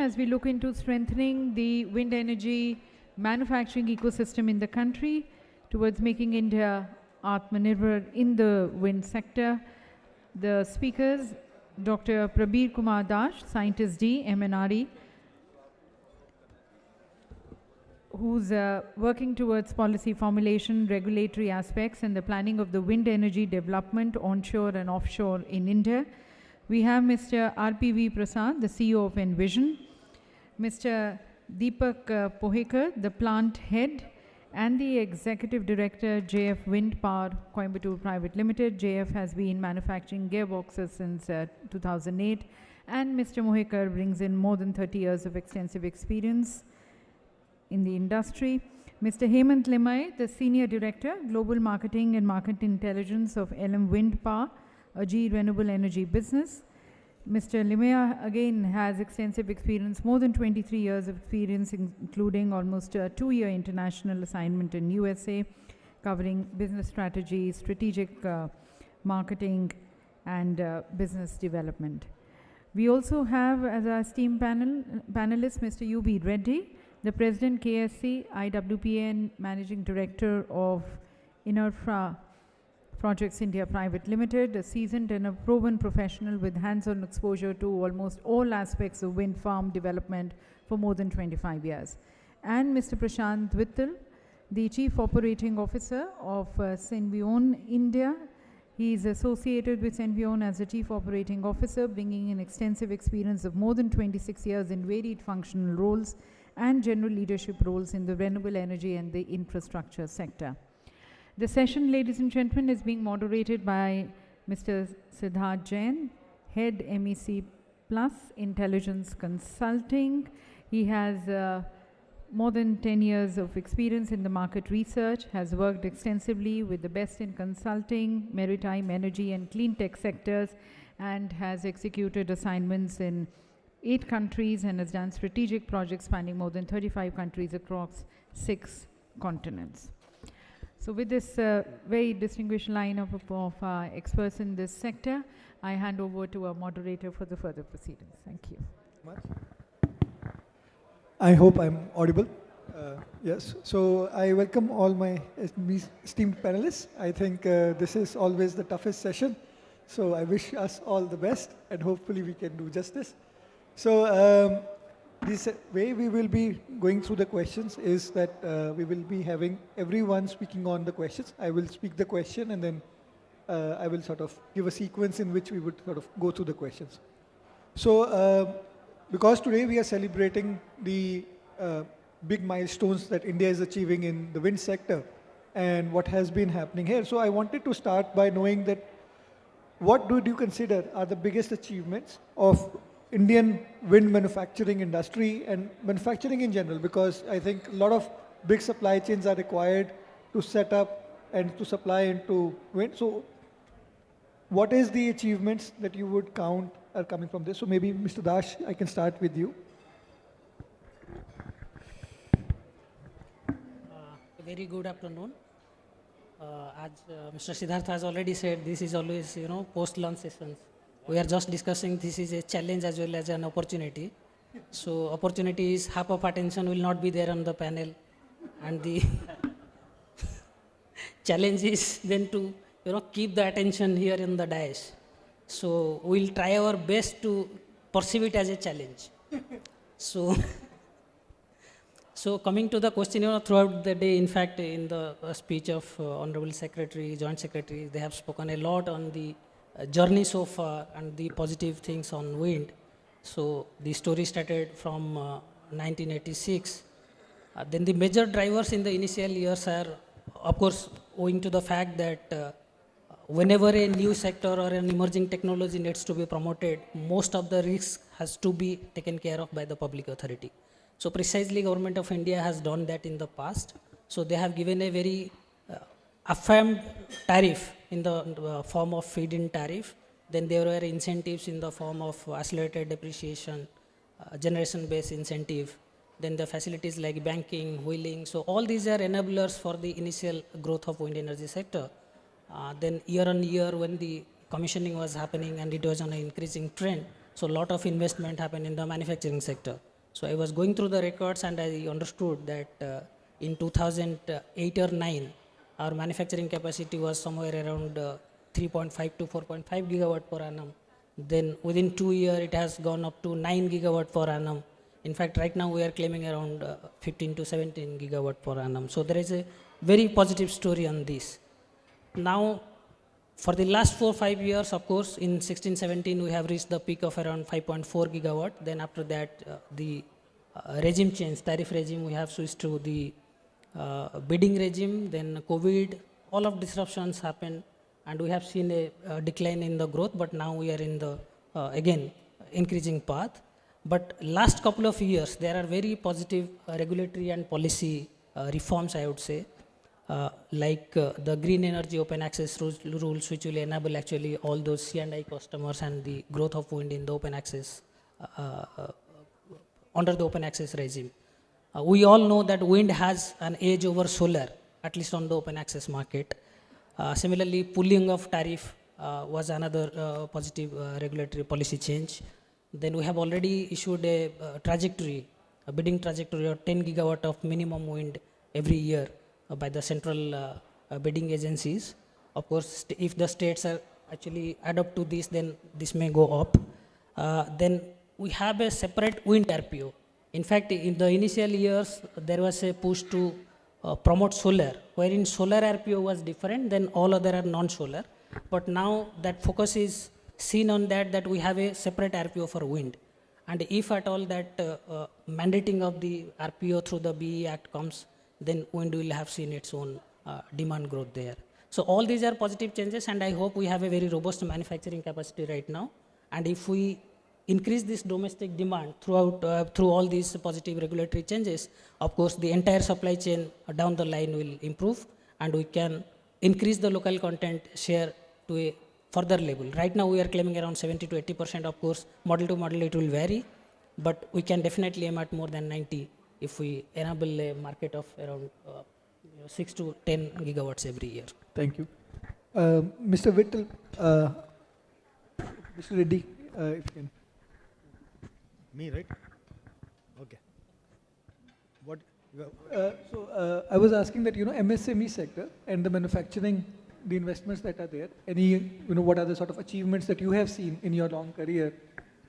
as we look into strengthening the wind energy manufacturing ecosystem in the country towards making India Aatma Nirbhar in the wind sector. The speakers, Dr. Prabir Kumar Dash, Scientist D, MNRE, who's working towards policy formulation, regulatory aspects, and the planning of the wind energy development onshore and offshore in India. We have Mr. RPV Prasad, the CEO of Envision, Mr. Deepak Pohekar, the plant head, and the Executive Director, JF Wind Power Coimbatore Private Limited. JF has been manufacturing gearboxes since 2008, and Mr. Mohekar brings in more than 30 years of extensive experience in the industry. Mr. Hemant Limai, the Senior Director, Global Marketing and Market Intelligence of LM Wind Power, a G Renewable Energy business. Mr. Limaya again has extensive experience, more than 23 years of experience, including almost a 2-year international assignment in USA, covering business strategy, strategic marketing, and business development. We also have as our esteemed panelist Mr. U.B. Reddy, the President KSC IWPN Managing Director of Inerfra Projects India Private Limited, a seasoned and a proven professional with hands-on exposure to almost all aspects of wind farm development for more than 25 years. And Mr. Prashant Vittal, the Chief Operating Officer of Senvion India. He is associated with Senvion as a Chief Operating Officer, bringing in extensive experience of more than 26 years in varied functional roles and general leadership roles in the renewable energy and the infrastructure sector. The session, ladies and gentlemen, is being moderated by Mr. Siddharth Jain, Head MEC Plus Intelligence Consulting. He has more than 10 years of experience in the market research, has worked extensively with the best in consulting, maritime, energy, and clean tech sectors, and has executed assignments in 8 countries and has done strategic projects spanning more than 35 countries across 6 continents. So with this very distinguished lineup of experts in this sector, I hand over to our moderator for the further proceedings. Thank you. I hope I'm audible. Yes. So I welcome all my esteemed panelists. I think this is always the toughest session. So I wish us all the best, and hopefully we can do justice. So this way we will be going through the questions is that we will be having everyone speaking on the questions. I will speak the question, and then I will sort of give a sequence in which we would sort of go through the questions. So because today we are celebrating the big milestones that India is achieving in the wind sector and what has been happening here. So I wanted to start by knowing that what do you consider are the biggest achievements of Indian wind manufacturing industry and manufacturing in general, because I think a lot of big supply chains are required to set up and to supply into wind. So what is the achievements that you would count are coming from this? So maybe Mr. Dash, I can start with you. Very good afternoon. As Mr. Siddharth has already said, this is always, post-lunch sessions. We are just discussing this is a challenge as well as an opportunity. So opportunity is half of attention will not be there on the panel, and the challenge is then to keep the attention here in the dais. So we'll try our best to perceive it as a challenge. So coming to the question, throughout the day, in fact, in the speech of Honorable Secretary, Joint Secretary, they have spoken a lot on the journey so far and the positive things on wind. So the story started from 1986. Then the major drivers in the initial years are, of course, owing to the fact that whenever a new sector or an emerging technology needs to be promoted, most of the risks has to be taken care of by the public authority. So precisely Government of India has done that in the past. So they have given a very affirmed tariff in the form of feed-in tariff. Then there were incentives in the form of accelerated depreciation, generation-based incentive. Then the facilities like banking, wheeling. So all these are enablers for the initial growth of wind energy sector. Then year on year when the commissioning was happening and it was on an increasing trend, so a lot of investment happened in the manufacturing sector. So I was going through the records and I understood that in 2008 or 9, our manufacturing capacity was somewhere around 3.5 to 4.5 gigawatt per annum. Then within 2 years, it has gone up to 9 gigawatt per annum. In fact, right now we are claiming around 15 to 17 gigawatt per annum. So there is a very positive story on this. Now, for the last 4-5 years, of course, in 16-17, we have reached the peak of around 5.4 gigawatt. Then after that, the regime change, tariff regime, we have switched to the bidding regime, then COVID, all of disruptions happened, and we have seen a decline in the growth, but now we are in the, again, increasing path. But last couple of years, there are very positive regulatory and policy reforms, I would say, like the green energy open access rules, which will enable actually all those C&I customers and the growth of wind in the open access, under the open access regime. We all know that wind has an edge over solar, at least on the open access market. Similarly, pooling of tariff was another positive regulatory policy change. Then we have already issued a trajectory, a bidding trajectory of 10 gigawatt of minimum wind every year by the central bidding agencies. Of course, if the states are actually adopt to this, then this may go up. Then we have a separate wind RPO. In fact, in the initial years, there was a push to promote solar, wherein solar RPO was different, then all other are non-solar. But now that focus is seen on that we have a separate RPO for wind. And if at all that mandating of the RPO through the BE Act comes, then wind will have seen its own demand growth there. So all these are positive changes, and I hope we have a very robust manufacturing capacity right now. And if we increase this domestic demand throughout through all these positive regulatory changes, of course, the entire supply chain down the line will improve, and we can increase the local content share to a further level. Right now, we are claiming around 70 to 80%. Of course, model to model it will vary, but we can definitely aim at more than 90 if we enable a market of around 6 to 10 gigawatts every year. Thank you. Mr. Vittal, Mr. Reddy, if you can. Me, right? Okay. What? So I was asking that, MSME sector and the manufacturing, the investments that are there, what are the sort of achievements that you have seen in your long career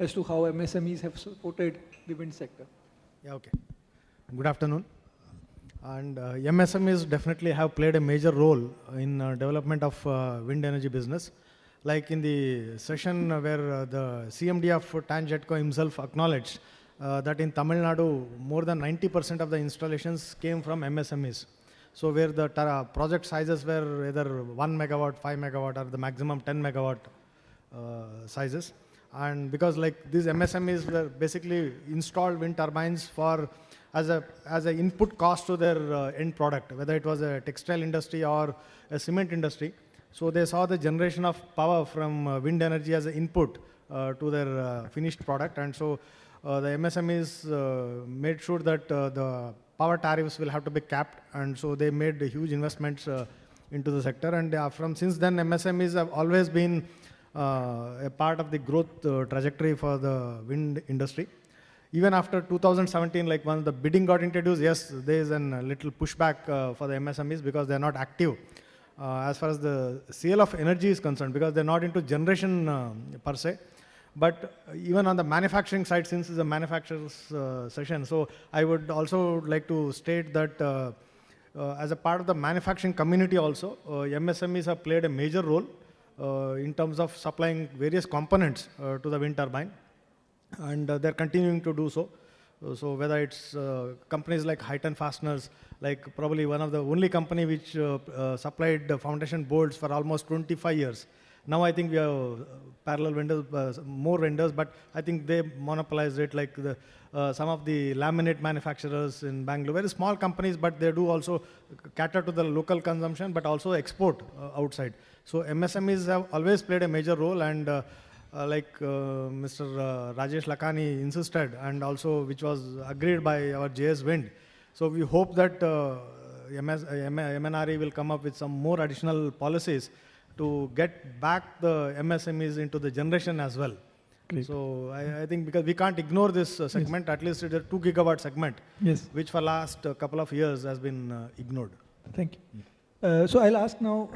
as to how MSMEs have supported the wind sector? Yeah, okay. Good afternoon. And MSMEs definitely have played a major role in development of wind energy business. Like in the session where the CMD of TANGETCO himself acknowledged that in Tamil Nadu, more than 90% of the installations came from MSMEs. So where the project sizes were either 1 megawatt, 5 megawatt, or the maximum 10 megawatt sizes. And because like these MSMEs were basically installed wind turbines for as a input cost to their end product, whether it was a textile industry or a cement industry. So they saw the generation of power from wind energy as an input to their finished product. And so the MSMEs made sure that the power tariffs will have to be capped. And so they made huge investments into the sector. And since then, MSMEs have always been a part of the growth trajectory for the wind industry. Even after 2017, like when the bidding got introduced, yes, there is a little pushback for the MSMEs because they're not active as far as the sale of energy is concerned, because they're not into generation per se. But even on the manufacturing side, since it's a manufacturer's session, so I would also like to state that as a part of the manufacturing community also, MSMEs have played a major role in terms of supplying various components to the wind turbine. And they're continuing to do so. So whether it's companies like Highton Fasteners, like probably one of the only company which supplied the foundation boards for almost 25 years. Now I think we have parallel vendors, more vendors, but I think they monopolized it, like some of the laminate manufacturers in Bangalore, very small companies, but they do also cater to the local consumption, but also export outside. So MSMEs have always played a major role, and like Mr. Rajesh Lakhani insisted, and also which was agreed by our JS Wind. So we hope that MNRE will come up with some more additional policies to get back the MSMEs into the generation as well. Great. So I think because we can't ignore this segment, at least it's a 2 gigawatt segment, Yes. which for last couple of years has been ignored. Thank you. So I'll ask now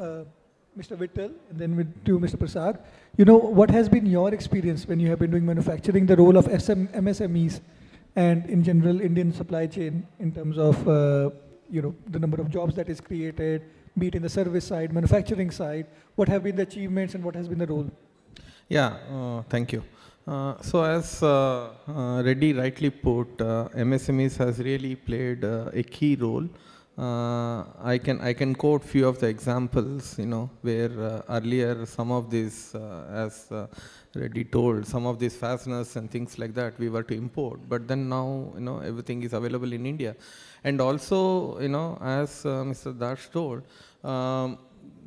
Mr. Vittal and then with to Mr. Prasad. You know, what has been your experience when you have been doing manufacturing, the role of MSMEs and in general Indian supply chain in terms of, you know, the number of jobs that is created, be it in the service side, manufacturing side, what have been the achievements and what has been the role? Yeah, thank you. So as Reddy rightly put, MSMEs has really played a key role. I can quote few of the examples, you know, where earlier some of these, as Reddy told, some of these fasteners and things like that we were to import, but then now, you know, everything is available in India. And also, you know, as Mr. Dash told,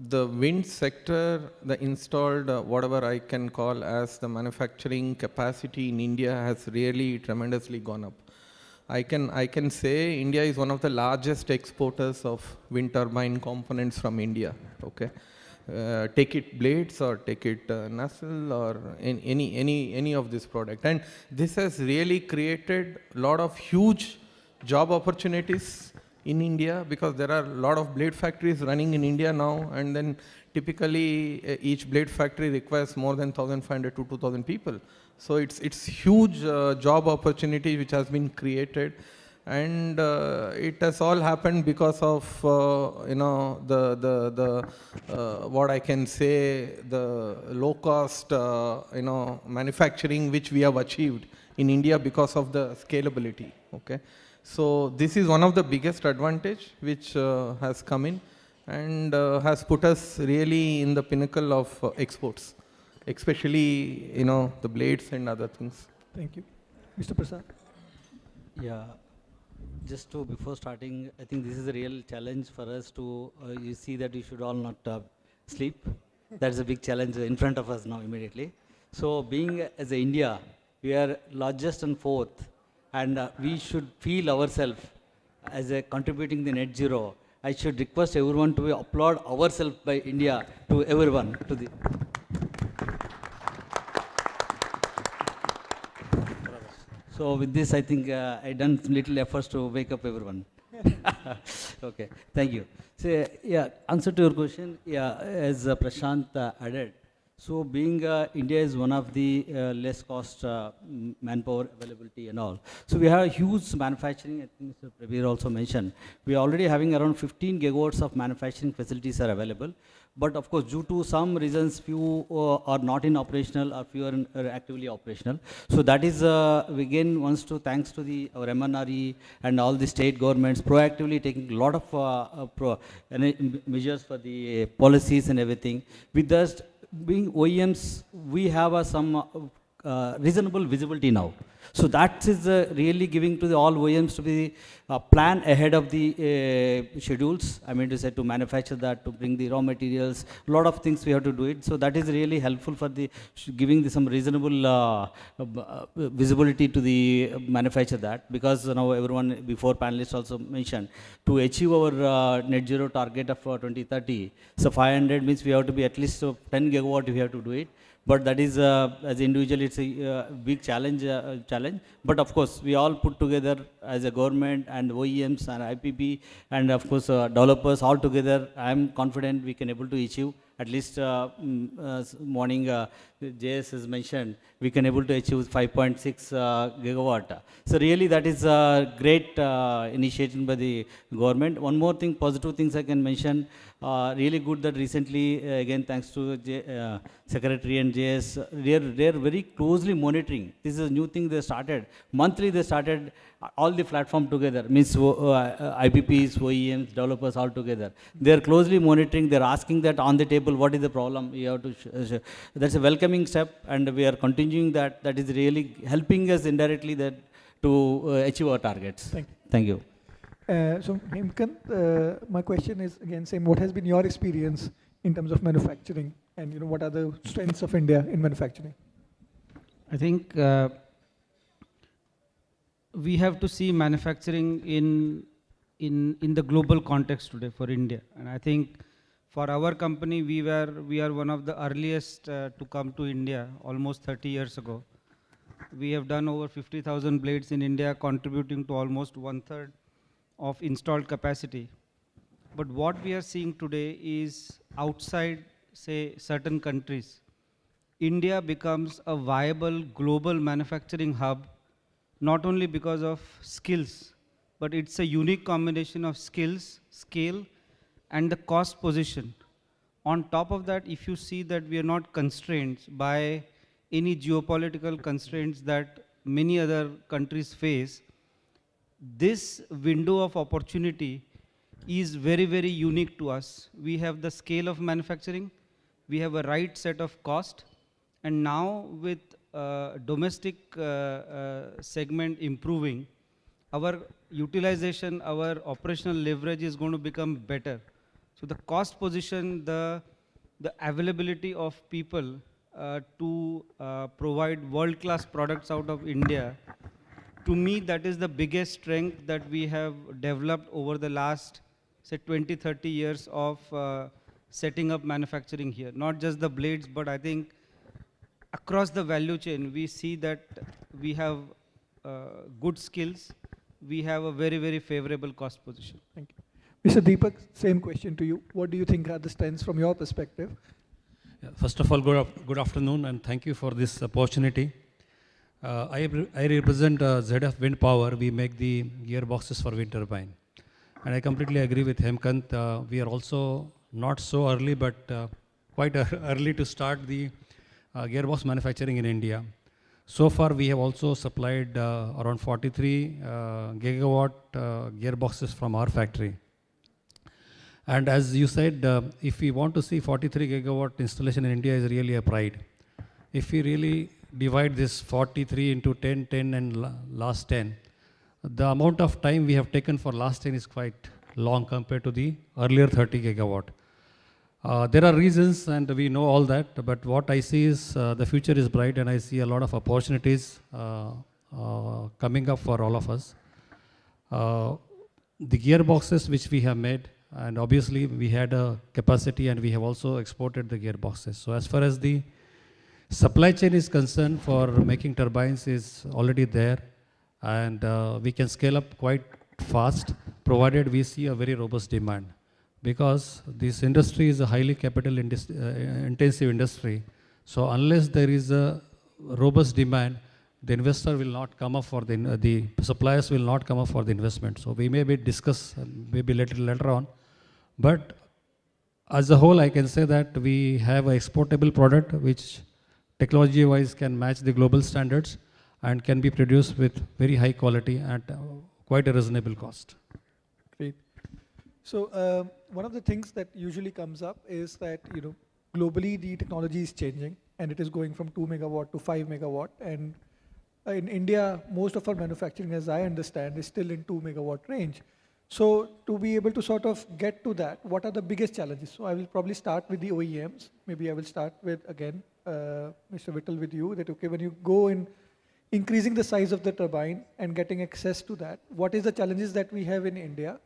the wind sector, the installed, whatever I can call as the manufacturing capacity in India has really tremendously gone up. I can say India is one of the largest exporters of wind turbine components from India. Okay, take it blades or take it nacelle or any of this product, and this has really created a lot of huge job opportunities in India, because there are a lot of blade factories running in India now, and then typically each blade factory requires more than 1,500 to 2,000 people. So it's huge job opportunity which has been created, and it has all happened because of you know, the what I can say, the low cost you know, manufacturing which we have achieved in India because of the scalability. Okay. So this is one of the biggest advantage which has come in and has put us really in the pinnacle of exports, especially, you know, the blades and other things. Thank you. Mr. Prasad. Yeah, just to, before starting, I think this is a real challenge for us to, you see that you should all not sleep. That's a big challenge in front of us now immediately. So being as a India, we are largest and fourth, and we should feel ourselves as a contributing the net zero. I should request everyone to applaud ourselves by India to everyone. To the So with this, I think I done little efforts to wake up everyone. Okay, thank you. So yeah, answer to your question. Yeah, as Prashant added. So being India is one of the less cost manpower availability and all. So we have a huge manufacturing, I think Mr. Prabir also mentioned. We are already having around 15 gigawatts of manufacturing facilities are available. But of course, due to some reasons, few are not in operational or few are actively operational. So that is, again, thanks to our MNRE and all the state governments proactively taking a lot of measures for the policies and everything. With us, being OEMs, we have some reasonable visibility now. So that is really giving to all OEMs to be plan ahead of the schedules. I mean to say, to manufacture that, to bring the raw materials, a lot of things we have to do it. So that is really helpful for the giving some reasonable visibility to the manufacture that, because now everyone before panelists also mentioned to achieve our net zero target of 2030. So 500 means we have to be at least 10 gigawatt if we have to do it. But that is, as individual, it's a big challenge. But of course, we all put together as a government and OEMs and IPP and of course developers all together. I am confident we can able to achieve at least morning JS has mentioned, we can able to achieve 5.6 gigawatt. So really that is a great initiative by the government. One more thing, positive things I can mention. Really good that recently, again thanks to Secretary and JS, they are very closely monitoring. This is a new thing they started. Monthly they started all the platform together, means IPPs, OEMs, developers all together. They are closely monitoring, they are asking that on the table, what is the problem, you have to that's a welcoming step, and we are continuing that. That is really helping us indirectly that to achieve our targets. Thank you. So Hemkant, my question is again same. What has been your experience in terms of manufacturing, and what are the strengths of India in manufacturing? I think we have to see manufacturing in the global context today for India, and I think for our company we are one of the earliest to come to India almost 30 years ago. We have done over 50,000 blades in India, contributing to almost 1/3 of installed capacity. But what we are seeing today is outside, say, certain countries, India becomes a viable global manufacturing hub, not only because of skills, but it's a unique combination of skills, scale, and the cost position. On top of that, if you see that we are not constrained by any geopolitical constraints that many other countries face, this window of opportunity is very, very unique to us. We have the scale of manufacturing, we have a right set of cost, and now with domestic segment improving, our utilization, our operational leverage is going to become better. So the cost position, the availability of people to provide world-class products out of India, to me that is the biggest strength that we have developed over the last, say, 20, 30 years of setting up manufacturing here. Not just the blades, but I think across the value chain, we see that we have good skills, we have a very, very favorable cost position. Thank you. Mr. Deepak, same question to you. What do you think are the strengths from your perspective? Yeah, first of all, good afternoon, and thank you for this opportunity. I represent ZF Wind Power. We make the gearboxes for wind turbine. And I completely agree with Hemkant. We are also not so early, but quite early to start the gearbox manufacturing in India. So far, we have also supplied around 43 gigawatt gearboxes from our factory. And as you said, if we want to see 43 gigawatt installation in India is really a pride. If we really divide this 43 into 10, 10 and last 10, the amount of time we have taken for last 10 is quite long compared to the earlier 30 gigawatt. There are reasons, and we know all that, but what I see is the future is bright, and I see a lot of opportunities coming up for all of us. The gearboxes which we have made, and obviously we had a capacity and we have also exported the gearboxes. So as far as the supply chain is concerned for making turbines is already there, and we can scale up quite fast provided we see a very robust demand, because this industry is a highly capital intensive industry. So unless there is a robust demand, the investor will not come up for the suppliers will not come up for the investment. So we may discuss maybe later on, but as a whole I can say that we have an exportable product which technology wise can match the global standards and can be produced with very high quality at quite a reasonable cost. Great. So one of the things that usually comes up is that, you know, globally the technology is changing and it is going from 2 megawatt to 5 megawatt, and in India most of our manufacturing, as I understand, is still in 2 megawatt range. So to be able to sort of get to that, what are the biggest challenges? So I will probably start with the OEMs. Maybe I will start with, again, Mr. Vittal, with you, that okay, when you go in increasing the size of the turbine and getting access to that, what is the challenges that we have in India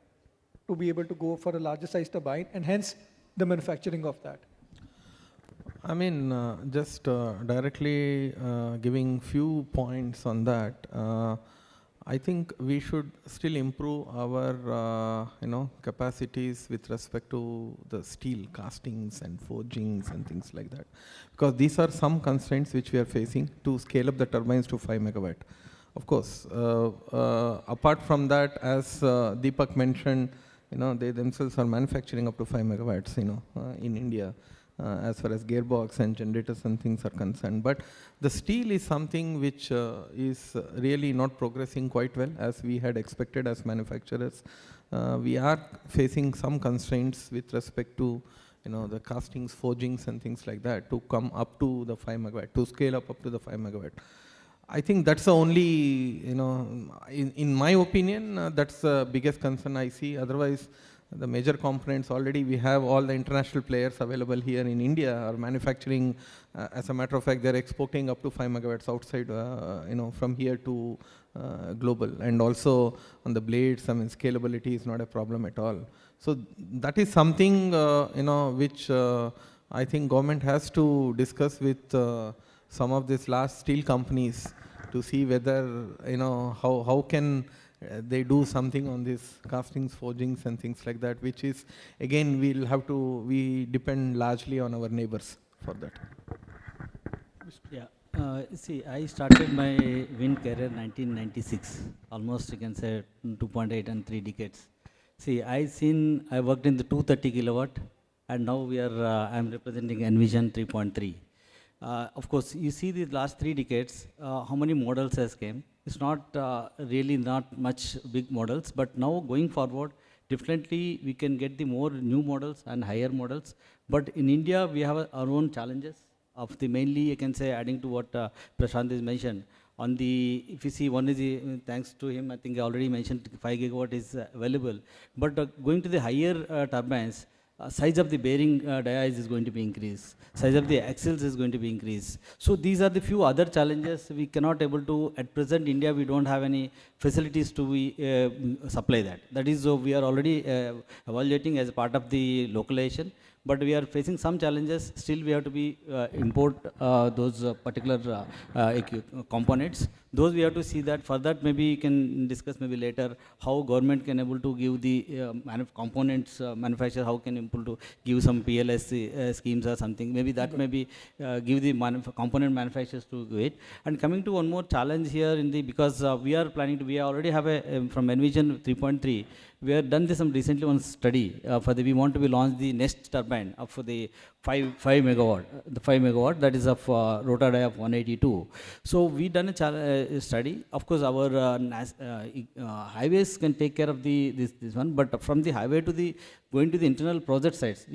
to be able to go for a larger size turbine, and hence the manufacturing of that? I mean, just directly giving few points on that. I think we should still improve our capacities with respect to the steel castings and forgings and things like that, because these are some constraints which we are facing to scale up the turbines to 5 megawatt. Of course, apart from that, as Deepak mentioned, they themselves are manufacturing up to 5 megawatts, in India. As far as gearbox and generators and things are concerned. But the steel is something which is really not progressing quite well as we had expected as manufacturers. We are facing some constraints with respect to the castings, forgings and things like that to come up to the 5 megawatt, to scale up to the 5 megawatt. I think that's the only, in my opinion, that's the biggest concern I see. Otherwise, the major components already we have all the international players available here in India are manufacturing. As a matter of fact, they're exporting up to 5 megawatts outside, from here to global. And also on the blades, I mean, scalability is not a problem at all. So that is something, which I think government has to discuss with some of these large steel companies to see whether, how can they do something on this castings, forgings and things like that, which is, again, we depend largely on our neighbors for that. Yeah. See, I started my wind career 1996, almost you can say 2.8 and 3 decades. See, I worked in the 230 kilowatt, and now I'm representing Envision 3.3. Of course, you see these last 3 decades, how many models has came. It's not really not much big models, but now going forward, definitely we can get the more new models and higher models. But in India, we have our own challenges of the mainly, you can say, adding to what Prashant has mentioned. On the, if you see, one is thanks to him, I think I already mentioned 5 gigawatt is available. But going to the higher turbines, size of the bearing dies is going to be increased. Size of the axles is going to be increased. So these are the few other challenges we cannot able to, at present India, we don't have any facilities to supply that. That is, we are already evaluating as a part of the localization. But we are facing some challenges. Still, we have to be import those particular components. Those we have to see that. For that, maybe you can discuss maybe later how government can able to give the components manufacturer, how can able to give some PLS schemes or something. Maybe that maybe give the component manufacturers to do it. And coming to one more challenge here in the, because we are planning to, we already have a from Envision 3.3. We have done this recently one study we want to be launched the next turbine for the 5 megawatt, the 5 megawatt that is of rotor die of 182. So we done a study. Of course, our highways can take care of this one, but from the highway to the going to the internal project sites,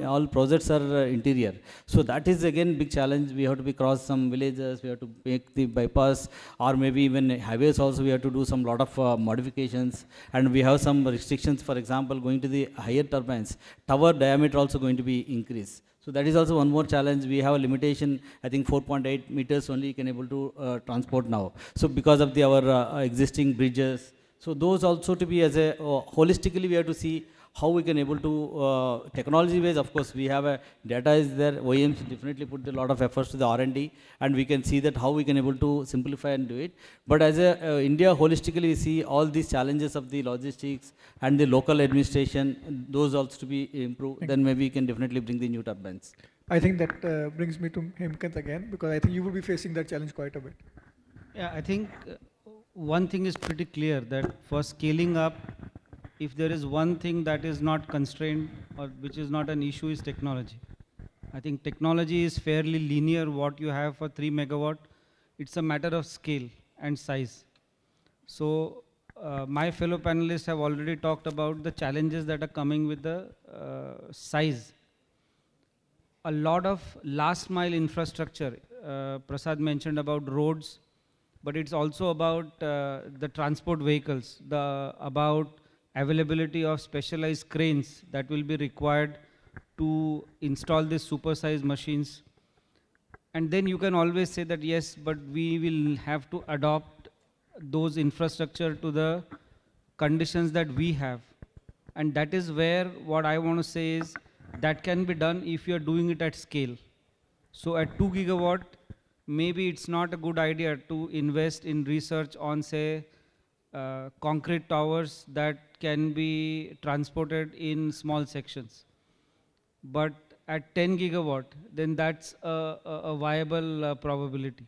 all projects are interior. So that is again big challenge. We have to be cross some villages, we have to make the bypass, or maybe even highways also we have to do some lot of modifications, and we have some restrictions. For example, going to the higher turbines, tower diameter also going to be increased. So that is also one more challenge. We have a limitation, I think 4.8 meters only can able to transport now. So because of our existing bridges, so those also to be as a holistically we have to see how we can able to technology ways. Of course, we have a data is there. OEMs definitely put a lot of efforts to the R&D, and we can see that how we can able to simplify and do it. But as a India holistically, we see all these challenges of the logistics and the local administration. Those also to be improved. Then maybe we can definitely bring the new turbines. I think that brings me to Hemkant again, because I think you will be facing that challenge quite a bit. Yeah, I think one thing is pretty clear, that for scaling up, if there is one thing that is not constrained or which is not an issue, is technology. I think technology is fairly linear. What you have for 3 megawatt, it's a matter of scale and size. So my fellow panelists have already talked about the challenges that are coming with the size. A lot of last mile infrastructure, Prasad mentioned about roads, but it's also about the transport vehicles, about availability of specialized cranes that will be required to install these supersized machines. And then you can always say that yes, but we will have to adopt those infrastructure to the conditions that we have. And that is where what I want to say is that can be done if you are doing it at scale. So at 2 gigawatt, maybe it's not a good idea to invest in research on, say, concrete towers that can be transported in small sections. But at 10 gigawatt, then that's a viable probability.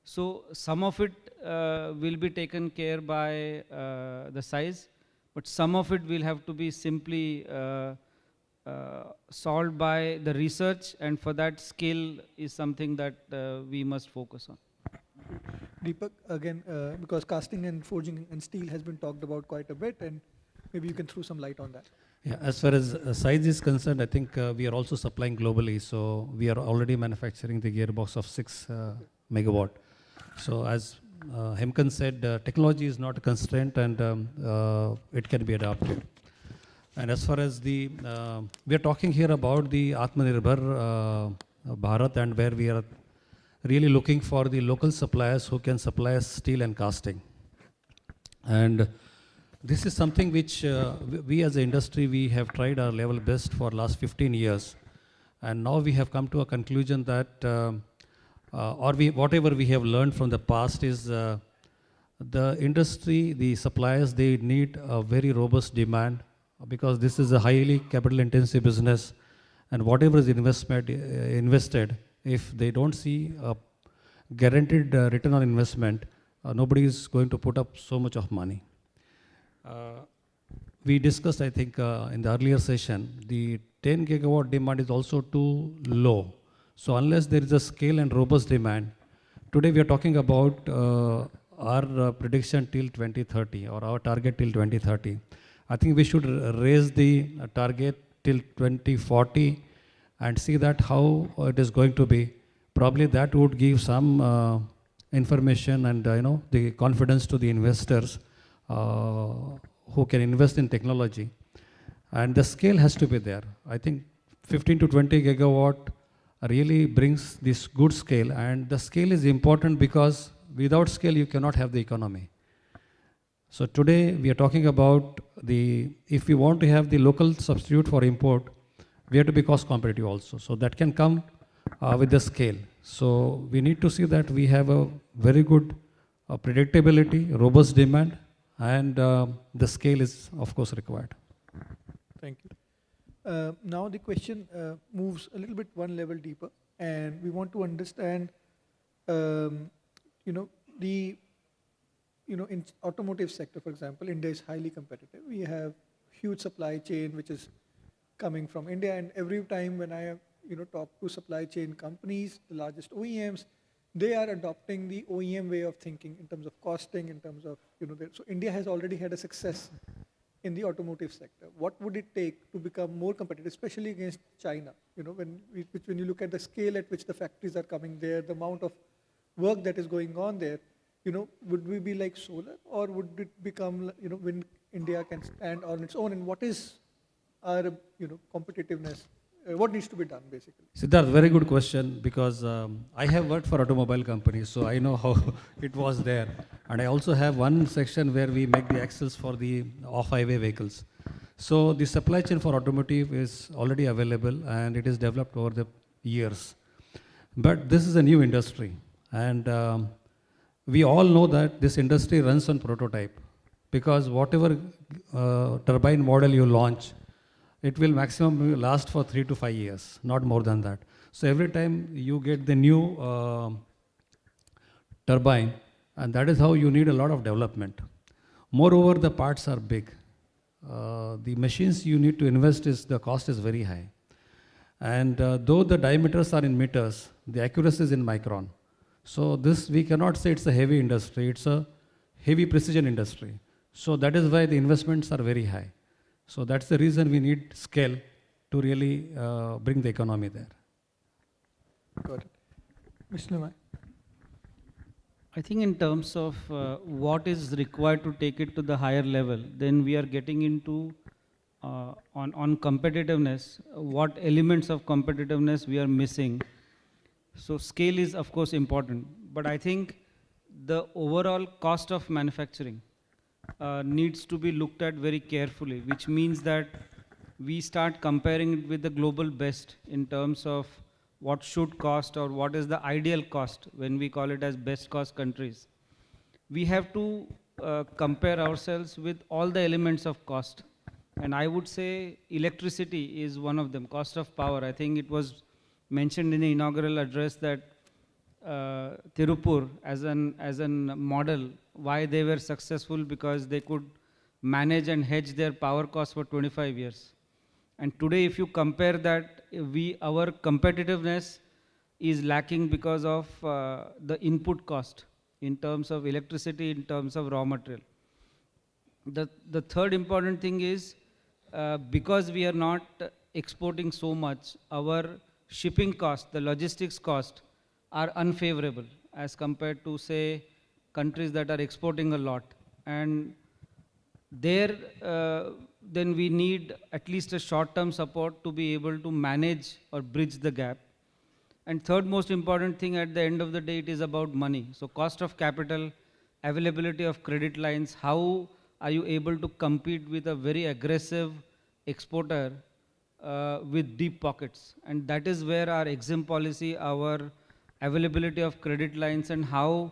So some of it will be taken care by the size, but some of it will have to be simply solved by the research, and for that scale is something that we must focus on. Deepak, again, because casting and forging and steel has been talked about quite a bit, and maybe you can throw some light on that. Yeah, as far as size is concerned, I think we are also supplying globally. So we are already manufacturing the gearbox of 6 megawatt. So as Hemkant said, technology is not a constraint, and it can be adapted. And as far as we are talking here about the Aatma Nirbhar Bharat, and where we are really looking for the local suppliers who can supply us steel and casting. And this is something which we as an industry, we have tried our level best for last 15 years. And now we have come to a conclusion that whatever we have learned from the past is the industry, the suppliers, they need a very robust demand because this is a highly capital intensive business, and whatever is invested, if they don't see a guaranteed return on investment, nobody is going to put up so much of money. We discussed, I think, in the earlier session, the 10 gigawatt demand is also too low. So unless there is a scale and robust demand, today we are talking about our prediction till 2030 or our target till 2030. I think we should raise the target till 2040 and see that how it is going to be. Probably that would give some information and the confidence to the investors who can invest in technology. And the scale has to be there. I think 15 to 20 gigawatt really brings this good scale, and the scale is important because without scale you cannot have the economy. So today we are talking about if we want to have the local substitute for import, we have to be cost competitive also. So that can come with the scale. So we need to see that we have a very good predictability, robust demand, and the scale is of course required. Thank you. Now the question moves a little bit one level deeper, and we want to understand, in automotive sector, for example, India is highly competitive. We have huge supply chain which is coming from India, and every time when I talk to supply chain companies, the largest OEMs, they are adopting the OEM way of thinking in terms of costing, in terms of, so India has already had a success in the automotive sector. What would it take to become more competitive, especially against China? When you look at the scale at which the factories are coming there, the amount of work that is going on there, would we be like solar, or would it become, when India can stand on its own? And what is our, competitiveness? What needs to be done, basically? Siddharth, very good question, because I have worked for automobile companies, so I know how it was there. And I also have one section where we make the axles for the off-highway vehicles. So the supply chain for automotive is already available, and it is developed over the years. But this is a new industry, and we all know that this industry runs on prototype, because whatever turbine model you launch, it will maximum last for 3 to 5 years, not more than that. So every time you get the new turbine, and that is how you need a lot of development. Moreover, the parts are big. The machines you need to invest the cost is very high. And though the diameters are in meters, the accuracy is in micron. So this, we cannot say it's a heavy industry, it's a heavy precision industry. So that is why the investments are very high. So that's the reason we need scale to really bring the economy there. Got it. Mr. Nirbhar? I think in terms of what is required to take it to the higher level, then we are getting into on competitiveness, what elements of competitiveness we are missing. So scale is of course important, but I think the overall cost of manufacturing needs to be looked at very carefully, which means that we start comparing it with the global best in terms of what should cost or what is the ideal cost when we call it as best cost countries. We have to compare ourselves with all the elements of cost. And I would say electricity is one of them, cost of power. I think it was mentioned in the inaugural address that Tirupur as an model, why they were successful, because they could manage and hedge their power costs for 25 years. And today if you compare that, our competitiveness is lacking because of the input cost in terms of electricity, in terms of raw material. The third important thing is because we are not exporting so much, our shipping cost, the logistics cost are unfavorable as compared to, say, countries that are exporting a lot. And there, then we need at least a short-term support to be able to manage or bridge the gap. And third most important thing, at the end of the day, it is about money. So cost of capital, availability of credit lines, how are you able to compete with a very aggressive exporter with deep pockets? And that is where our EXIM policy, our availability of credit lines, and how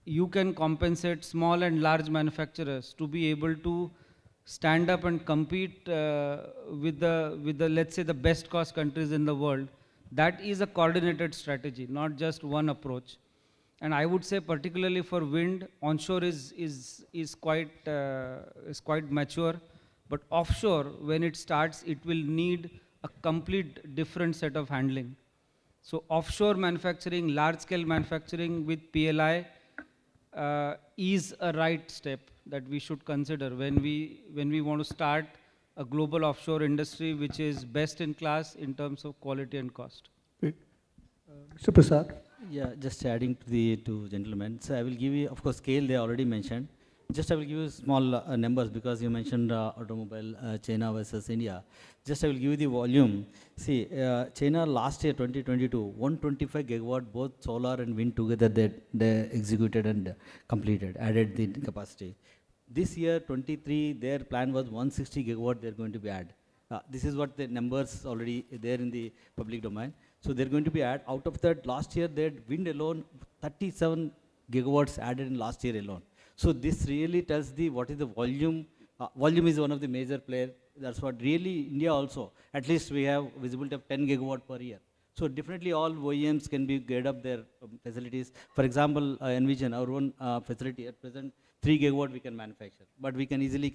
you can compensate small and large manufacturers to be able to stand up and compete with the let's say the best cost countries in the world. That is a coordinated strategy, not just one approach. And I would say particularly for wind, onshore is quite mature, but offshore, when it starts, it will need a complete different set of handling. So offshore manufacturing, large scale manufacturing with PLI is a right step that we should consider when we want to start a global offshore industry which is best in class in terms of quality and cost. Great. Mr. Prasad. Yeah, just adding to the two gentlemen. So I will give you, of course, scale they already mentioned. Just I will give you small numbers because you mentioned automobile, China versus India. Just I will give you the volume. See, China last year, 2022, 125 gigawatt, both solar and wind together, they executed and completed, added the capacity. This year, 23, their plan was 160 gigawatt they're going to be add. This is what the numbers already there in the public domain. So they're going to be add. Out of that, last year, they had wind alone, 37 gigawatts added in last year alone. So this really tells the what is the volume. Volume is one of the major players. That's what really India also. At least we have visibility of 10 gigawatt per year. So definitely all OEMs can be geared up their facilities. For example, Envision, our own facility at present, 3 gigawatt we can manufacture, but we can easily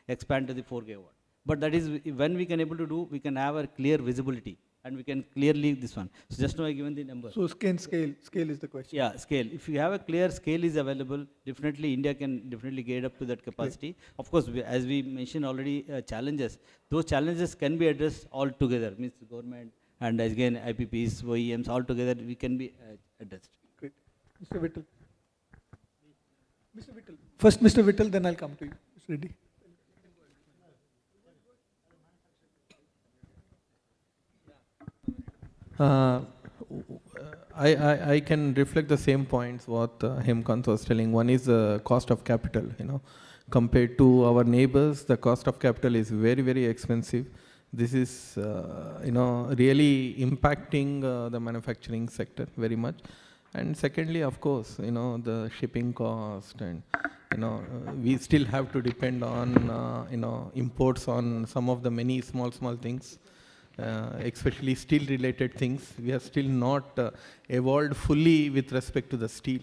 expand to the 4 gigawatt. But that is when we can able to do, we can have a clear visibility. And we can clearly this one. So just now I given the number. So scale is the question. Yeah, scale. If you have a clear scale is available, definitely India can definitely get up to that capacity. Great. Of course, as we mentioned already, challenges. Those challenges can be addressed all together. Means the government and again IPPs, OEMs, all together we can be addressed. Great. Mr. Vittal. Mr. Vittal. First Mr. Vittal, then I'll come to you. Mr. Reddy. I can reflect the same points what Hemkant was telling. One is the cost of capital. Compared to our neighbors, the cost of capital is very, very expensive. This is really impacting the manufacturing sector very much. And secondly, of course, the shipping cost, and we still have to depend on imports on some of the many small things. Especially steel-related things, we have still not evolved fully with respect to the steel,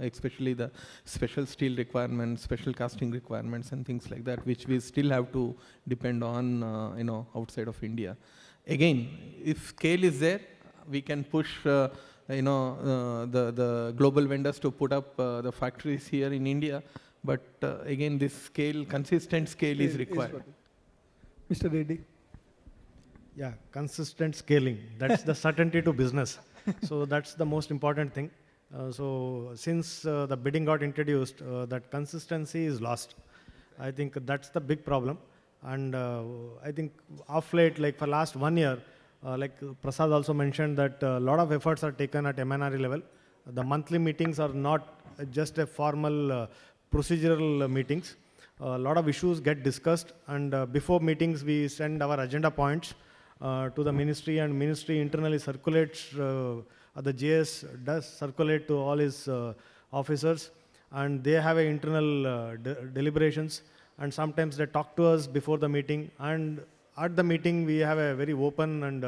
especially the special steel requirements, special casting requirements and things like that, which we still have to depend on, outside of India. Again, if scale is there, we can push, the global vendors to put up the factories here in India, but again, this scale, consistent scale is required. Mr. Reddy. Yeah, consistent scaling. That's the certainty to business. So that's the most important thing. So since the bidding got introduced, that consistency is lost. I think that's the big problem. And I think of late, like for last 1 year, like Prasad also mentioned that a lot of efforts are taken at MNRE level. The monthly meetings are not just a formal procedural meetings. A lot of issues get discussed, and before meetings we send our agenda points to the ministry, and ministry internally circulates, the JS does circulate to all his officers, and they have internal deliberations, and sometimes they talk to us before the meeting, and at the meeting we have a very open and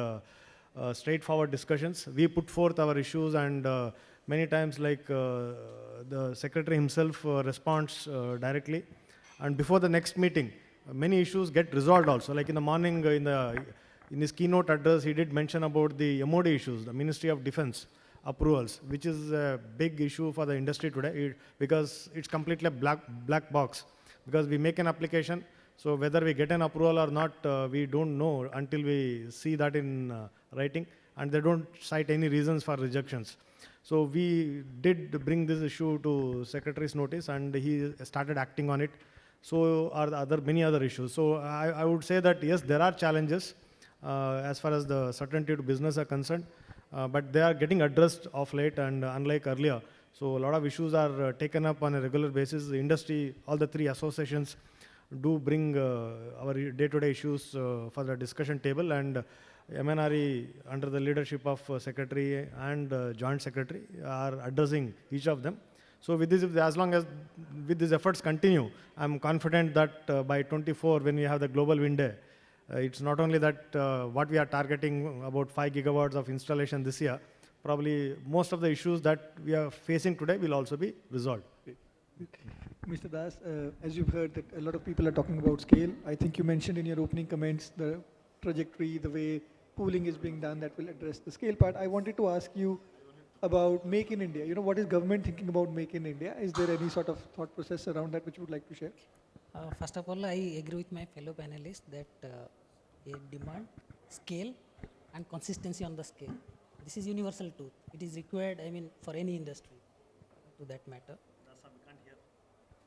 straightforward discussions. We put forth our issues, and many times like the secretary himself responds directly, and before the next meeting many issues get resolved also. Like in the morning in his keynote address, he did mention about the MOD issues, the Ministry of Defense approvals, which is a big issue for the industry today, because it's completely a black box. Because we make an application, so whether we get an approval or not, we don't know until we see that in writing, and they don't cite any reasons for rejections. So we did bring this issue to Secretary's notice, and he started acting on it. So are the many other issues. So I would say that yes, there are challenges as far as the certainty to business are concerned, but they are getting addressed of late, and unlike earlier. So a lot of issues are taken up on a regular basis. The industry, all the three associations do bring our day-to-day issues for the discussion table, and MNRE under the leadership of Secretary and Joint Secretary are addressing each of them. So with this, as long as with these efforts continue, I'm confident that by 24, when we have the Global Wind Day, it's not only that what we are targeting about 5 gigawatts of installation this year, probably most of the issues that we are facing today will also be resolved. Mr. Das, as you've heard that a lot of people are talking about scale. I think you mentioned in your opening comments the trajectory, the way pooling is being done that will address the scale part. I wanted to ask you about Make in India. You know, what is government thinking about Make in India? Is there any sort of thought process around that which you would like to share? First of all, I agree with my fellow panelists that a demand, scale and consistency on the scale. This is universal truth. It is required, I mean, for any industry to that matter.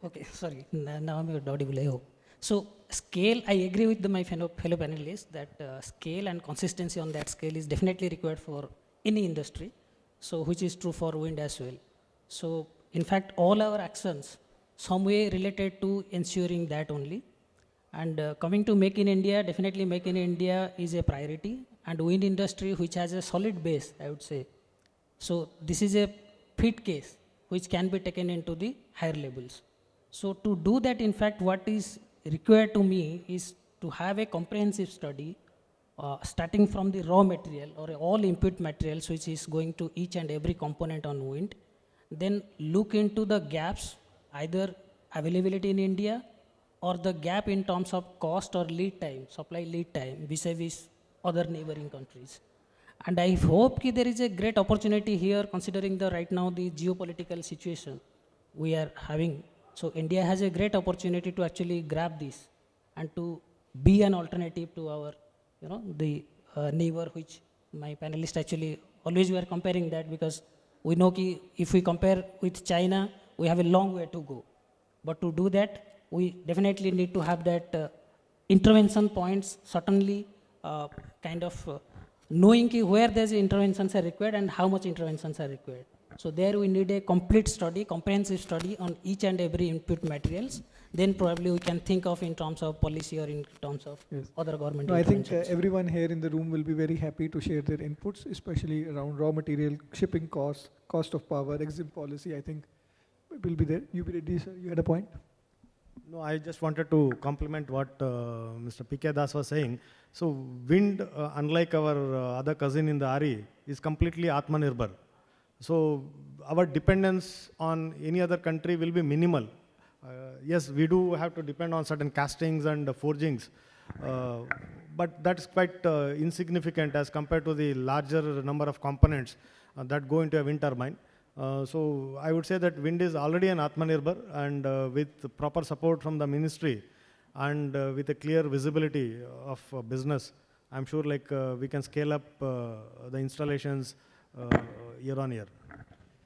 Okay, sorry, now I'm audible, I hope. So scale, I agree with my fellow panelists that scale and consistency on that scale is definitely required for any industry, so which is true for wind as well. So in fact, all our actions some way related to ensuring that only. And coming to Make in India, definitely Make in India is a priority, and wind industry which has a solid base, I would say. So this is a fit case which can be taken into the higher levels. So to do that, in fact, what is required to me is to have a comprehensive study starting from the raw material or all input materials which is going to each and every component on wind, then look into the gaps, either availability in India or the gap in terms of cost or lead time, supply lead time vis-a-vis other neighboring countries. And I hope there is a great opportunity here considering the right now the geopolitical situation we are having. So India has a great opportunity to actually grab this and to be an alternative to our, you know, the neighbor, which my panelists actually always were comparing that, because we know if we compare with China, we have a long way to go. But to do that, we definitely need to have that intervention points, certainly kind of knowing where these interventions are required and how much interventions are required. So there we need a complete study, comprehensive study on each and every input materials. Then probably we can think of in terms of policy or in terms of other government interventions. I think everyone here in the room will be very happy to share their inputs, especially around raw material, shipping costs, cost of power, exim policy. I think will be there. You be ready, sir? You had a point? No, I just wanted to complement what Mr. P.K. Das was saying. So wind, unlike our other cousin in the RE, is completely Aatma Nirbhar. So our dependence on any other country will be minimal. Yes, we do have to depend on certain castings and forgings, but that's quite insignificant as compared to the larger number of components that go into a wind turbine. So I would say that wind is already an Atmanirbhar, and with proper support from the ministry and with a clear visibility of business, I'm sure we can scale up the installations year on year.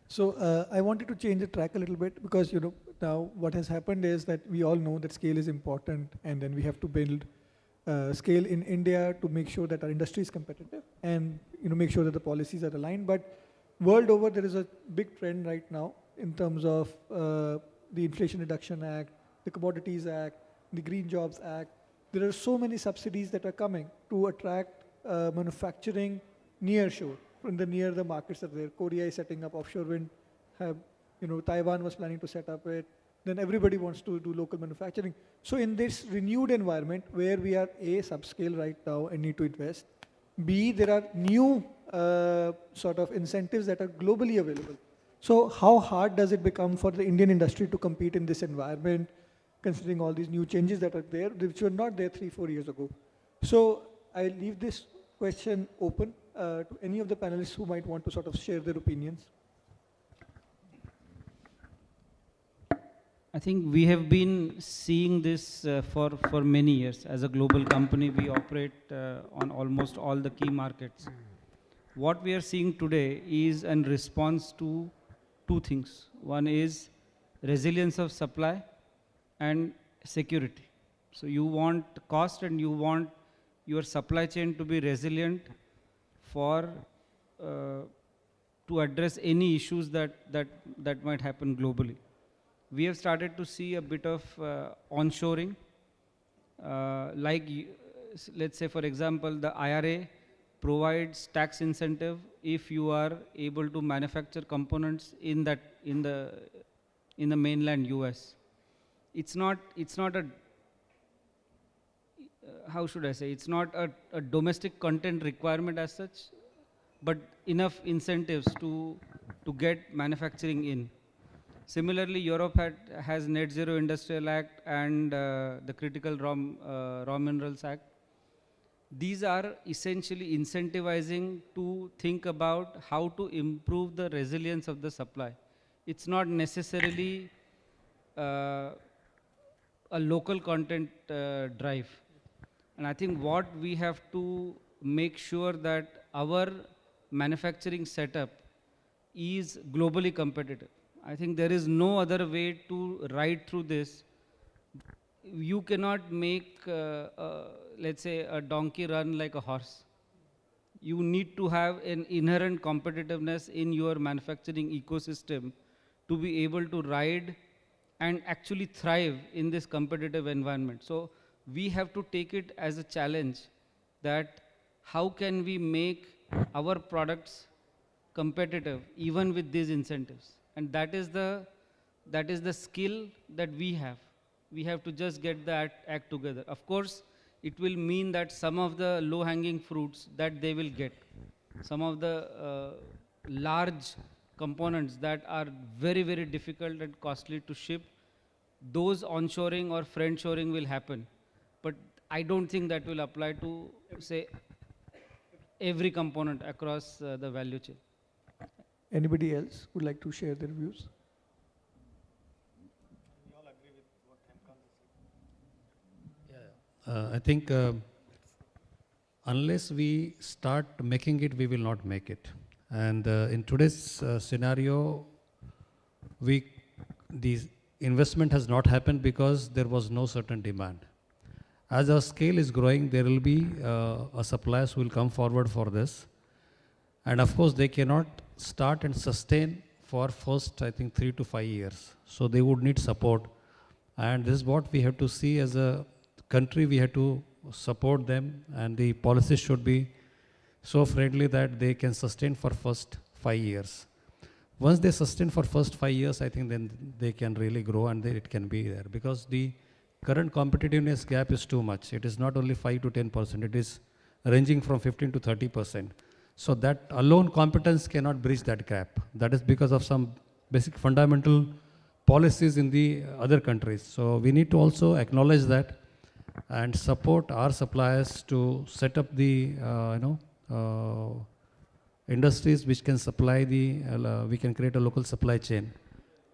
So I wanted to change the track a little bit, because now what has happened is that we all know that scale is important, and then we have to build scale in India to make sure that our industry is competitive and make sure that the policies are aligned. But world over, there is a big trend right now in terms of the Inflation Reduction Act, the Commodities Act, the Green Jobs Act. There are so many subsidies that are coming to attract manufacturing near shore, near the markets that are there. Korea is setting up offshore wind. Taiwan was planning to set up it. Then everybody wants to do local manufacturing. So in this renewed environment where we are A, subscale right now and need to invest, B, there are new sort of incentives that are globally available. So how hard does it become for the Indian industry to compete in this environment, considering all these new changes that are there, which were not there 3-4 years ago? So I leave this question open to any of the panelists who might want to sort of share their opinions. I think we have been seeing this for many years. As a global company, we operate on almost all the key markets. What we are seeing today is a response to two things. One is resilience of supply and security. So you want cost and you want your supply chain to be resilient for to address any issues that might happen globally. We have started to see a bit of onshoring, let's say, for example, the IRA provides tax incentive if you are able to manufacture components in the mainland US. It's not a how should I say, it's not a domestic content requirement as such, but enough incentives to get manufacturing in. Similarly, Europe has Net Zero Industrial Act and the Critical Raw Minerals Act. These are essentially incentivizing to think about how to improve the resilience of the supply. It's not necessarily a local content drive. And I think what we have to make sure that our manufacturing setup is globally competitive. I think there is no other way to ride through this. You cannot make, let's say, a donkey run like a horse. You need to have an inherent competitiveness in your manufacturing ecosystem to be able to ride and actually thrive in this competitive environment. So we have to take it as a challenge that how can we make our products competitive even with these incentives. And that is the skill that we have. We have to just get that act together. Of course, it will mean that some of the low-hanging fruits that they will get, some of the large components that are very, very difficult and costly to ship, those onshoring or friendshoring will happen. But I don't think that will apply to, say, every component across the value chain. Anybody else would like to share their views? I think unless we start making it, we will not make it. And in today's scenario, the investment has not happened because there was no certain demand. As our scale is growing, there will be suppliers who will come forward for this. And of course, they cannot start and sustain for first, I think, 3 to 5 years. So they would need support. And this is what we have to see as a country. We have to support them, and the policies should be so friendly that they can sustain for first 5 years. Once they sustain for first 5 years, I think then they can really grow and it can be there, because the current competitiveness gap is too much. It is not only 5 to 10%, it is ranging from 15 to 30%. So that alone competence cannot bridge that gap. That is because of some basic fundamental policies in the other countries. So we need to also acknowledge that and support our suppliers to set up the industries which can supply we can create a local supply chain.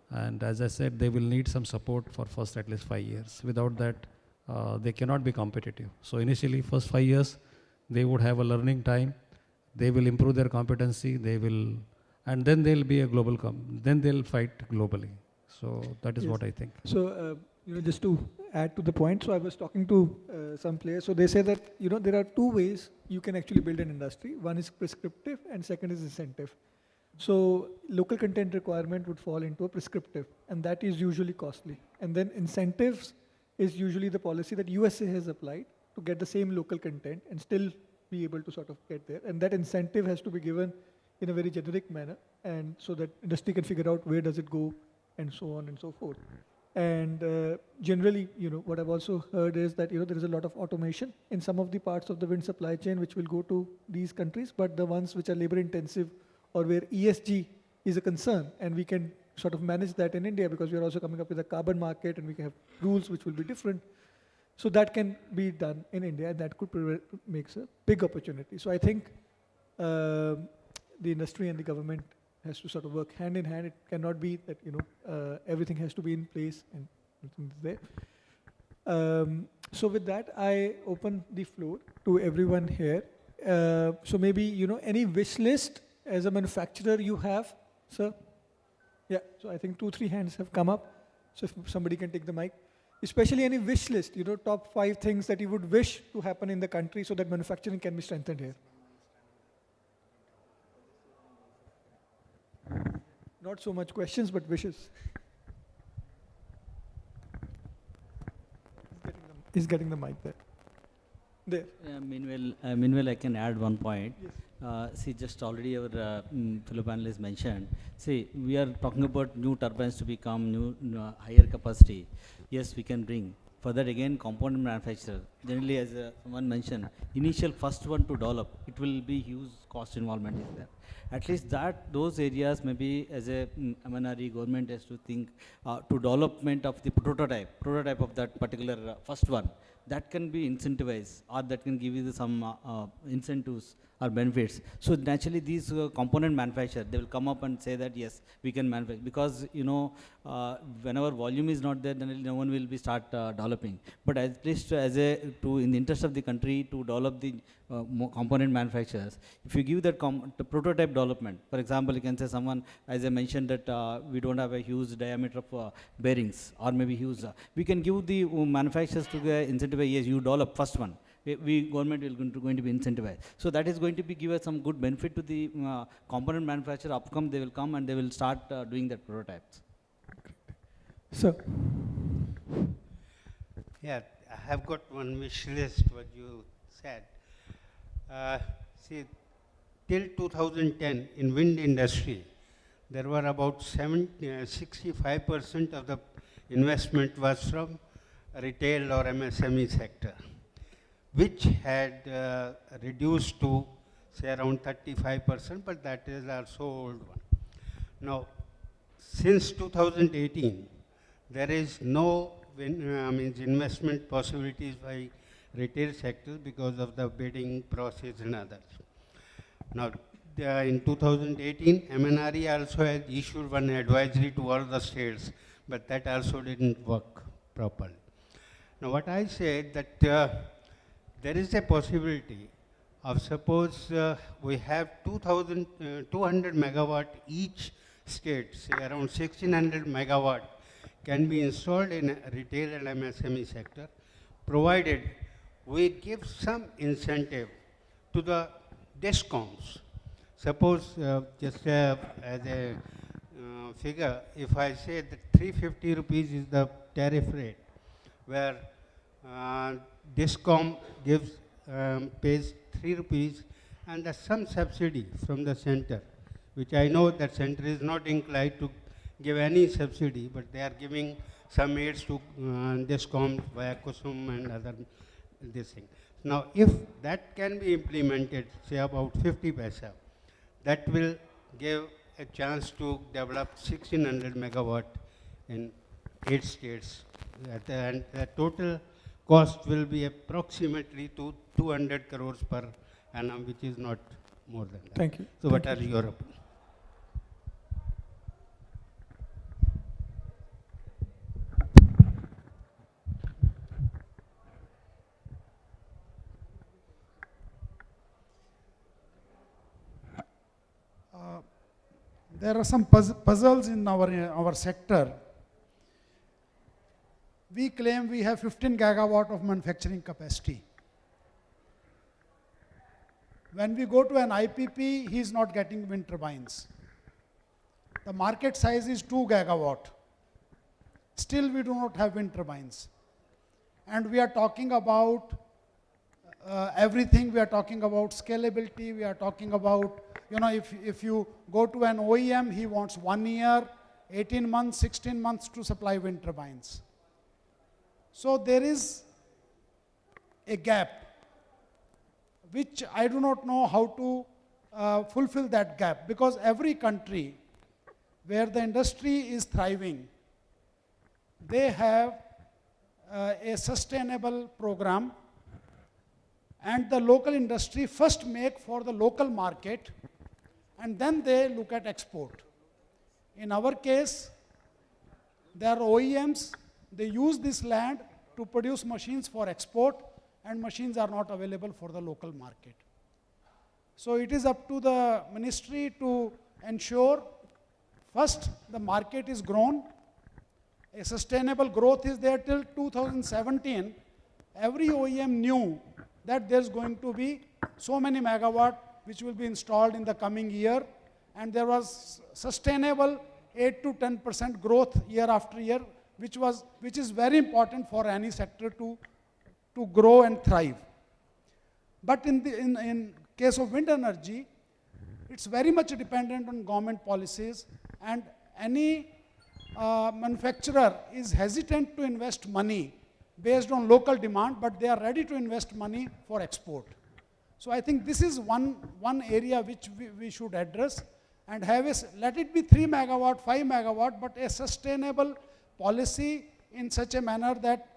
And as I said, they will need some support for first at least 5 years. Without that, they cannot be competitive. So initially, first 5 years, they would have a learning time. They will improve their competency. And then they'll be a global then they'll fight globally. So that is what I think. So just to add to the point, so I was talking to some players. So they say that there are two ways you can actually build an industry. One is prescriptive, and second is incentive. So local content requirement would fall into a prescriptive, and that is usually costly. And then incentives is usually the policy that USA has applied to get the same local content and still be able to sort of get there. And that incentive has to be given in a very generic manner, and so that industry can figure out where does it go, and so on and so forth. And generally, what I've also heard is that there is a lot of automation in some of the parts of the wind supply chain which will go to these countries, but the ones which are labor intensive or where ESG is a concern, and we can sort of manage that in India because we are also coming up with a carbon market and we can have rules which will be different. So that can be done in India, and that could makes a big opportunity. So I think the industry and the government has to sort of work hand in hand. It cannot be that everything has to be in place and everything is there. So with that, I open the floor to everyone here. So maybe any wish list as a manufacturer you have, sir? Yeah. So I think 2-3 hands have come up. So if somebody can take the mic. Especially any wish list, top 5 things that you would wish to happen in the country so that manufacturing can be strengthened here. Not so much questions, but wishes. He's getting the mic there. there. Meanwhile, I can add one point. Yes. See, just already our fellow panelists mentioned. See, we are talking about new turbines to become new higher capacity. Yes, we can bring. For that, again, component manufacturer. Generally, as someone mentioned, initial first one to develop, it will be huge cost involvement is there. At least those areas maybe as a MNRE government has to think to development of the prototype of that particular first one. That can be incentivized, or that can give you some incentives or benefits. So naturally these component manufacturers, they will come up and say that yes, we can manufacture, because whenever volume is not there, then no one will be start developing. But at least in the interest of the country to develop the component manufacturers, if you give that the prototype development, for example, you can say someone, as I mentioned, that we don't have a huge diameter of bearings, or maybe huge, we can give the manufacturers to incentivize, yes, you develop first one. Government will going to be incentivized. So that is going to be give us some good benefit to the component manufacturer. Upcome they will come and they will start doing that prototypes. Sir. Yeah, I have got one wish list what you said. See, till 2010 in wind industry, there were about 65% of the investment was from retail or MSME sector, which had reduced to say around 35%, but that is also old one. Now, since 2018, there is no investment possibilities by retail sector because of the bidding process and others. Now, in 2018, MNRE also had issued one advisory to all the states, but that also didn't work properly. Now, what I said that there is a possibility of, suppose we have 200 megawatt each state, say around 1600 megawatt can be installed in retail and MSME sector, provided we give some incentive to the DISCOMs. Suppose just as a figure, if I say that 350 rupees is the tariff rate, where DISCOM gives, pays 3 rupees, and there's some subsidy from the center, which I know that center is not inclined to give any subsidy, but they are giving some aids to DISCOM via KUSUM and other this thing. Now, if that can be implemented, say about 50 paisa, that will give a chance to develop 1600 megawatt in 8 states. And the total cost will be approximately to 200 crores per annum, which is not more than that. Thank you. So what are your opinions? There are some puzzles in our sector. We claim we have 15 gigawatt of manufacturing capacity. When we go to an IPP, he is not getting wind turbines. The market size is 2 gigawatt. Still, we do not have wind turbines. And we are talking about everything. We are talking about scalability. We are talking about, if you go to an OEM, he wants 1 year, 18 months, 16 months to supply wind turbines. So there is a gap, which I do not know how to fulfill that gap, because every country where the industry is thriving, they have a sustainable program, and the local industry first make for the local market, and then they look at export. In our case, there are OEMs, they use this land to produce machines for export, and machines are not available for the local market. So it is up to the ministry to ensure, first, the market is grown, a sustainable growth is there. Till 2017, every OEM knew that there's going to be so many megawatt which will be installed in the coming year, and there was sustainable 8 to 10% growth year after year, which is very important for any sector to grow and thrive. But in case of wind energy, it's very much dependent on government policies, and any manufacturer is hesitant to invest money based on local demand, but they are ready to invest money for export. So I think this is one area which we should address, and have let it be 3 megawatt, 5 megawatt, but a sustainable policy in such a manner that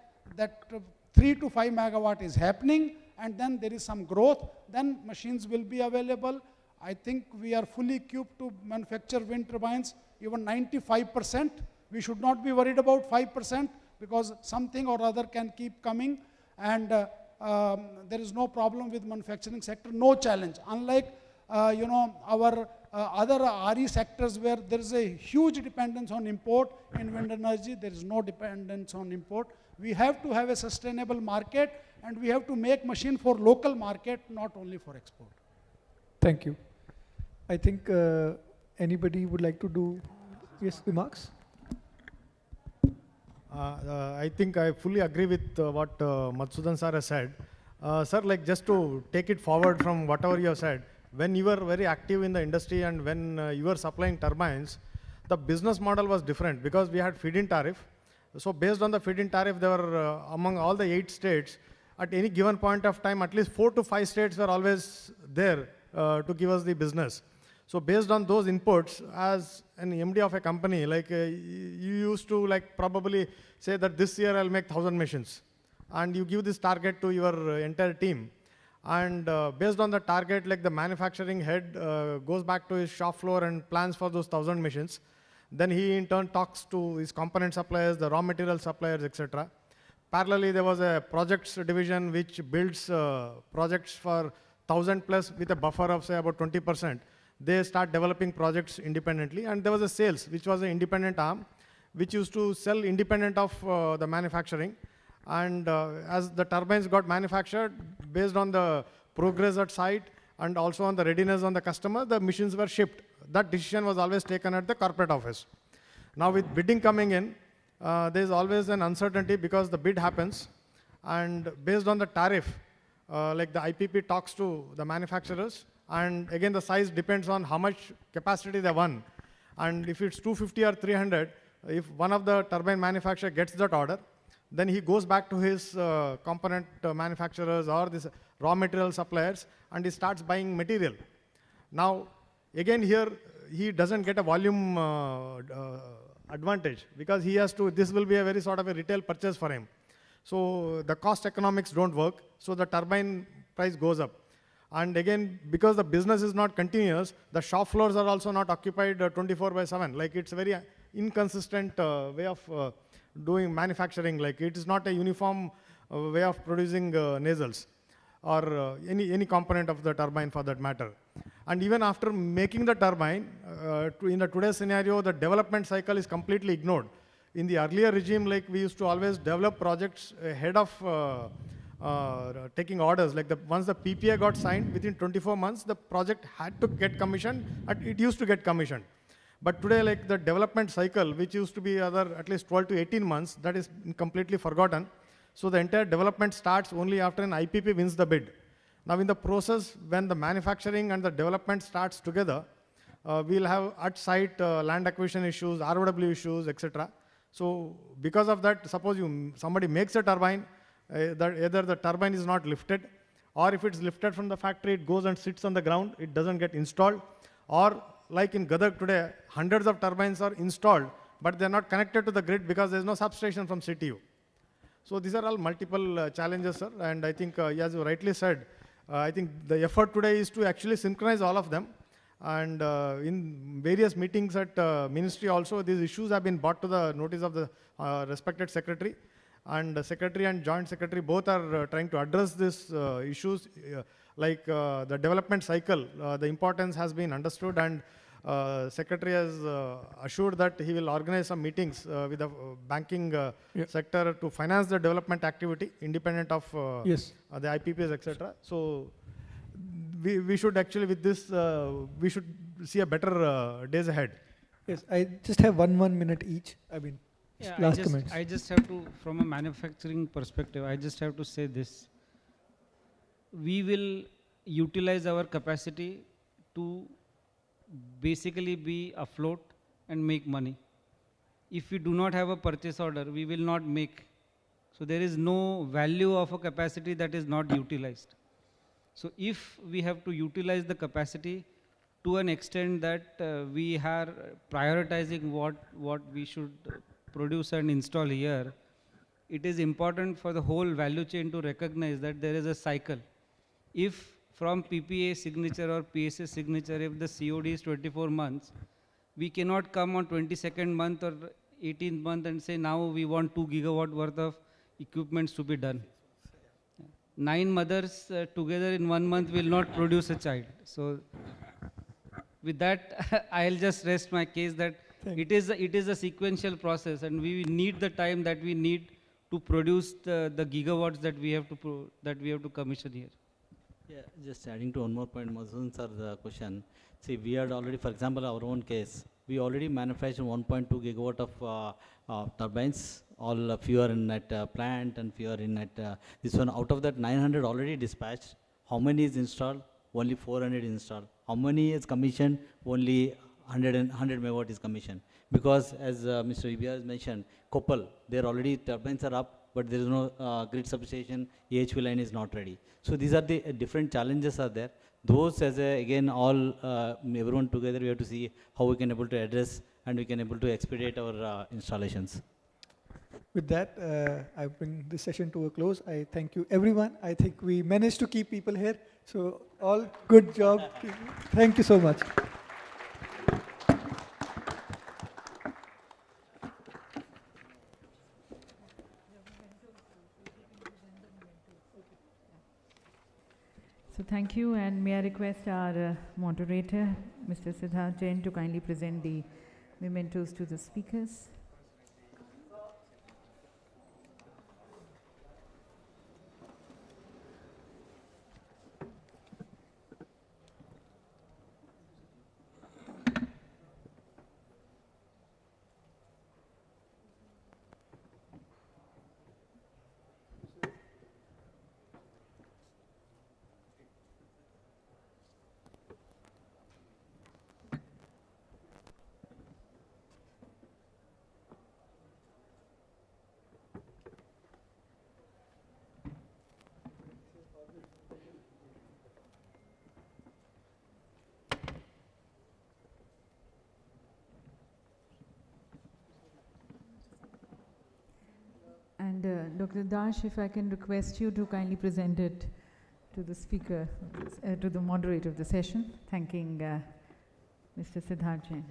3 to 5 megawatt is happening, and then there is some growth, then machines will be available. I think we are fully equipped to manufacture wind turbines, even 95%. We should not be worried about 5%, because something or other can keep coming, and there is no problem with manufacturing sector, no challenge. Unlike our other RE sectors where there is a huge dependence on import, in wind energy there is no dependence on import. We have to have a sustainable market, and we have to make machine for local market, not only for export. Thank you. I think anybody would like to do remarks? I think I fully agree with what Madhusudan sir has said. Sir, like just to take it forward from whatever you have said, when you were very active in the industry and when you were supplying turbines, the business model was different because we had feed-in tariff. So based on the feed-in tariff, there were among all the 8 states, at any given point of time, at least 4 to 5 states were always there to give us the business. So based on those inputs, as an MD of a company, like you used to like probably say that this year I'll make 1,000 machines, and you give this target to your entire team. And based on the target, like the manufacturing head goes back to his shop floor and plans for those 1,000 machines. Then he in turn talks to his component suppliers, the raw material suppliers, etc. Parallelly, there was a projects division which builds projects for 1,000 plus with a buffer of say about 20%. They start developing projects independently, and there was a sales, which was an independent arm, which used to sell independent of the manufacturing. And as the turbines got manufactured, based on the progress at site and also on the readiness on the customer, the machines were shipped. That decision was always taken at the corporate office. Now with bidding coming in, there is always an uncertainty because the bid happens, and based on the tariff, like the IPP talks to the manufacturers, and again the size depends on how much capacity they won. And if it's 250 or 300, if one of the turbine manufacturer gets that order, then he goes back to his component manufacturers or this raw material suppliers, and he starts buying material. Now, again here, he doesn't get a volume advantage because he has to, this will be a very sort of a retail purchase for him. So the cost economics don't work, so the turbine price goes up. And again, because the business is not continuous, the shop floors are also not occupied 24/7. Like it's a very inconsistent way of doing manufacturing. Like it is not a uniform way of producing nacelles or any component of the turbine for that matter. And even after making the turbine, in the today's scenario, the development cycle is completely ignored. In the earlier regime, like we used to always develop projects ahead of taking orders. Like once the PPA got signed, within 24 months, the project had to get commissioned, and it used to get commissioned. But today, like the development cycle, which used to be at least 12 to 18 months, that is completely forgotten. So the entire development starts only after an IPP wins the bid. Now in the process, when the manufacturing and the development starts together, we'll have at site land acquisition issues, ROW issues, etc. So because of that, suppose somebody makes a turbine, either the turbine is not lifted, or if it's lifted from the factory, it goes and sits on the ground, it doesn't get installed, or like in Gadag today, hundreds of turbines are installed, but they're not connected to the grid because there's no substation from CTU. So these are all multiple challenges, sir, and I think, as you rightly said, I think the effort today is to actually synchronize all of them. And in various meetings at ministry also, these issues have been brought to the notice of the respected secretary. And the secretary and joint secretary both are trying to address these issues, like the development cycle. The importance has been understood, and secretary has assured that he will organize some meetings with the banking sector to finance the development activity independent of the IPPs, etc. So we should actually with this, we should see a better days ahead. Yes, I just have one minute each. I mean, last comments. I just have to, from a manufacturing perspective, I just have to say this. we will utilize our capacity to basically be afloat and make money. If we do not have a purchase order, we will not make. So there is no value of a capacity that is not utilized. So if we have to utilize the capacity to an extent that we are prioritizing what we should produce and install here, it is important for the whole value chain to recognize that there is a cycle. If from PPA signature or PSA signature, if the COD is 24 months, we cannot come on 22nd month or 18th month and say now we want 2 gigawatt worth of equipments to be done. 9 mothers together in 1 month will not produce a child. So with that, I'll just rest my case that it is a sequential process, and we need the time that we need to produce the gigawatts that we have to commission here. Yeah, just adding to one more point, Mazun sir, the question. See, we had already, for example, our own case, we already manufactured 1.2 gigawatt of turbines, all few are in at plant and few are in at this one. Out of that, 900 already dispatched. How many is installed? Only 400 installed. How many is commissioned? Only 100 megawatt is commissioned. Because as Mr. Ibia has mentioned, Koppal, there already turbines are up, but there is no grid substation, AHV line is not ready. So these are the different challenges are there. Those as again all everyone together we have to see how we can able to address and we can able to expedite our installations. With that, I bring this session to a close. I thank you everyone. I think we managed to keep people here. So all good job. Thank you so much. So thank you, and may I request our moderator, Mr. Siddharth Jain, to kindly present the mementos to the speakers. And Dr. Dash, if I can request you to kindly present it to the speaker, to the moderator of the session, thanking Mr. Siddharth Jain.